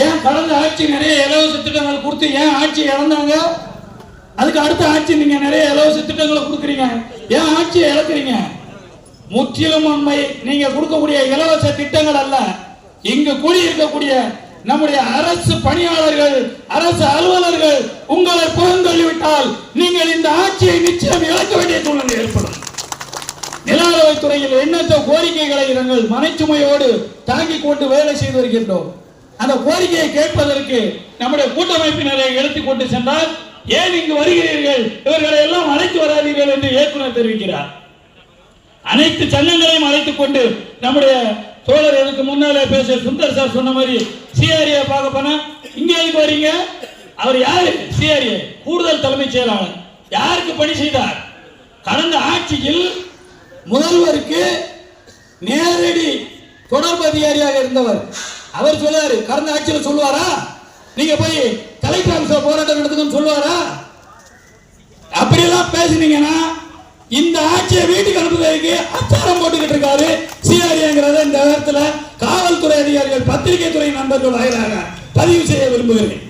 ஏன் கடந்த ஆட்சி நிறைய இலவச திட்டங்கள் கொடுத்து ஏன் ஆட்சி இழந்தாங்க? அதுக்கு அடுத்த ஆட்சி நீங்க நிறைய இலவச திட்டங்களை கொடுக்குறீங்க, ஏன் ஆட்சியை இழக்கிறீங்க? முற்றிலும் உண்மை, நீங்க கொடுக்கக்கூடிய இலவச திட்டங்கள் அல்ல, இங்கு கூடியிருக்கக்கூடிய நம்முடைய அரசு பணியாளர்கள், அரசு அலுவலர்கள் உங்களை புறந்தள்ளிவிட்டால் நீங்கள் இந்த ஆட்சியை நிச்சயம் இழக்க வேண்டிய சூழ்நிலை ஏற்படும். நில அளவைத் துறையில் எண்ணற்ற கோரிக்கைகளை நாங்கள் மனைச்சுமையோடு தாங்கிக் கொண்டு வேலை செய்து வருகின்றோம். அந்த கோரிக்கையை கேட்பதற்கு நம்முடைய கூட்டமைப்பினரை எடுத்துக் கொண்டு சென்றால், ஏன் இங்கு வருகிறீர்கள், இவர்களை எல்லாம் அழைத்து வராதீர்கள் என்று இயக்குனர் தெரிவிக்கிறார். அனைத்து சங்கங்களையும் அழைத்துக் கொண்டு நம்முடைய தோழர் எனக்கு முன்னாலே பேச சுந்தர் சார் சொன்ன மாதிரி சிஆர்ஏ பார்க்க போனா இங்க எதுக்கு வரீங்க? அவர் யாரு? சிஆர்ஏ கூடுதல் தலைமைச் செயலாளர். யாருக்கு பணி செய்தார்? கடந்த ஆட்சியில் முதல்வருக்கு நேரடி தொடர்பு அதிகாரியாக இருந்தவர். அவர் சொல்லுவாரு, கடந்த ஆட்சியில் சொல்லுவாரா நீங்க போய் கலெக்டர் ஆபீஸ்ல போராட்டம் நடத்துங்கன்னு சொல்லுவாரா? அப்படியெல்லாம் பேசுனீங்கன்னா இந்த ஆட்சியை வீட்டுக்கு அனுப்புவதற்கு அச்சாரம் போட்டுக்கிட்டு இருக்காரு சிஆர்ஏங்கிறத இந்த நேரத்தில் காவல்துறை அதிகாரிகள், பத்திரிகை துறை நண்பர்கள் வாயிலாக பதிவு செய்ய விரும்புகிறேன்.